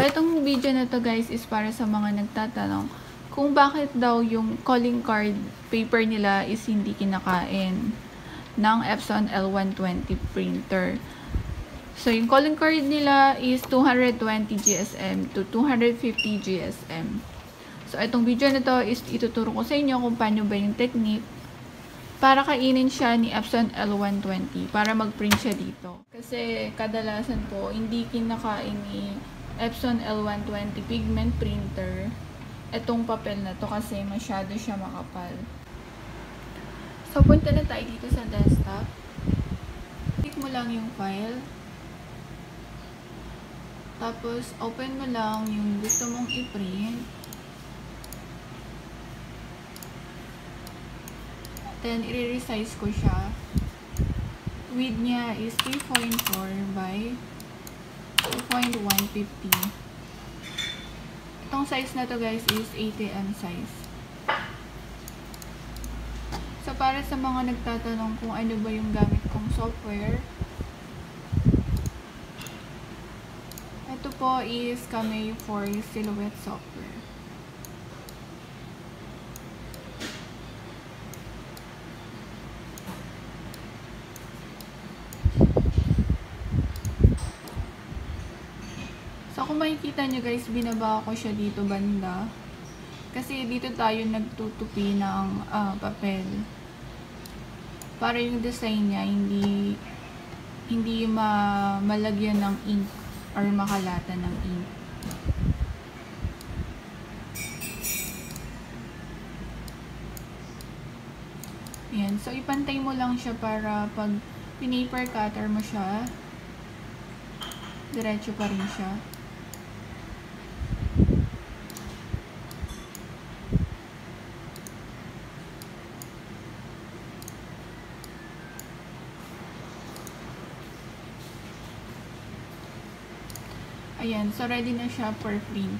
itong video na to guys is para sa mga nagtatanong kung bakit daw yung calling card paper nila is hindi kinakain ng Epson L120 printer. So, yung calling card nila is 220 GSM to 250 GSM. So, itong video na to is ituturo ko sa inyo kung paano ba yung technique para kainin siya ni Epson L120 para mag-print siya dito. Kasi kadalasan po, hindi kinakain ni Epson L120 pigment printer itong papel na to kasi masyado siya makapal. So, punta na tayo dito sa desktop. Click mo lang yung file. Tapos, open mo lang yung gusto mong i-print. Then, i-resize ko siya. Width niya is 3.4 by 2.150. Itong size na to guys is 80mm size. So, para sa mga nagtatanong kung ano ba yung gamit kong software, ito po is Cameo for Silhouette software. So, kung makikita nyo guys, binaba ko siya dito banda. Kasi dito tayo nagtutupi ng papel. Para yung design niya, hindi malagyan ng ink or makalata ng ink. Ayan. So, ipantay mo lang siya para pag pinaper cutter mo siya, diretso pa rin siya. Ayan, so ready na siya for print.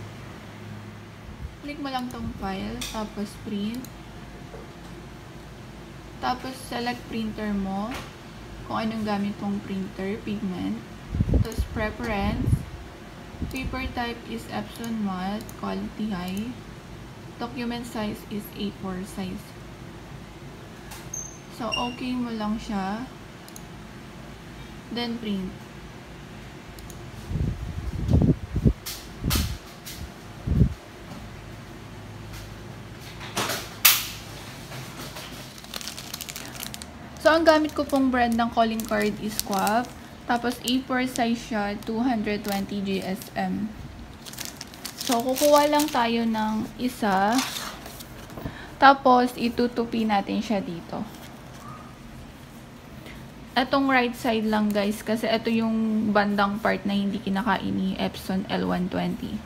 Click mo lang tong file, tapos print. Tapos select printer mo, kung anong gamit mong printer, pigment. Tapos preference, paper type is Epson matte, quality high. Document size is A4 size. So, okay mo lang siya. Then print. So, ang gamit ko pong brand ng calling card is Quap. Tapos, A4 size siya, 220 GSM. So, kukuha lang tayo ng isa. Tapos, itutupi natin siya dito. Etong right side lang guys, kasi ito yung bandang part na hindi kinakain ni Epson L120.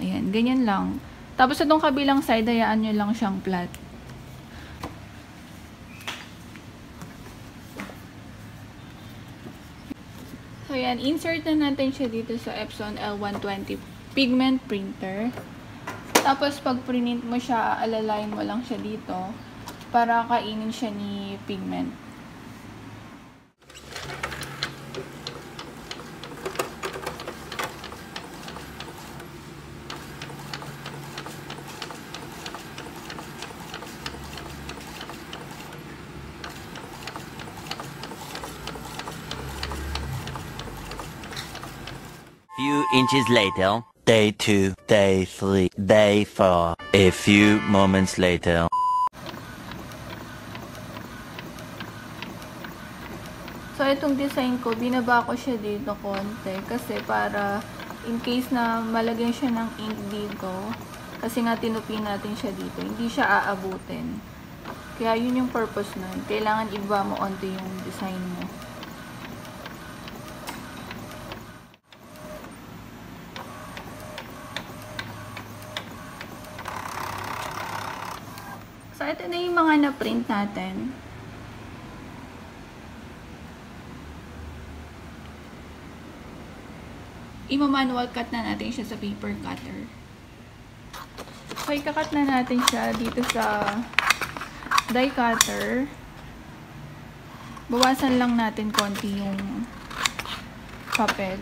Ayan, ganyan lang. Tapos, itong kabilang side, hayaan nyo lang siyang flat. So, yan. Insert na natin siya dito sa Epson L120 pigment printer. Tapos, pag print mo siya, alalayin mo lang siya dito para kainin siya ni pigment. Few inches later, day 2, day 3, day 4. A few moments later. So, itong design ko, binaba ko siya dito konti kasi para in case na malagyan siya ng ink dito, kasi nga tinupi natin siya dito, hindi siya aabutin. Kaya yun yung purpose nun. Kailangan iba mo onto yung design mo. So, ito na yung mga na-print natin. Ima-manual cut na natin siya sa paper cutter. So, ikakat na natin siya dito sa die cutter. Bawasan lang natin konti yung papel.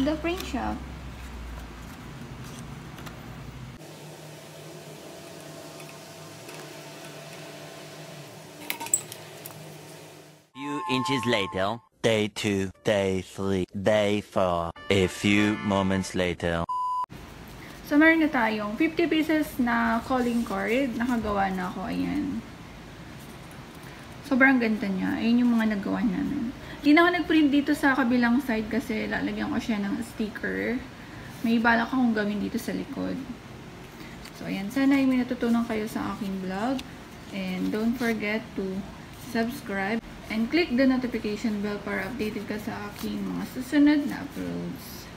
the print shop. Few inches later. Day 2, day 3, day 4. A few moments later. So, meron na tayong 50 pieces na calling card. Nakagawa na ako. Ayan. Sobrang ganda niya. Ayun yung mga nagawa namin. Hindi na ako nag-print dito sa kabilang side kasi lalagyan ko siya ng sticker. May balak akong gawin dito sa likod. So, ayan. Sana ay may natutunan kayo sa aking vlog. And don't forget to subscribe and click the notification bell para updated ka sa aking mga susunod na uploads.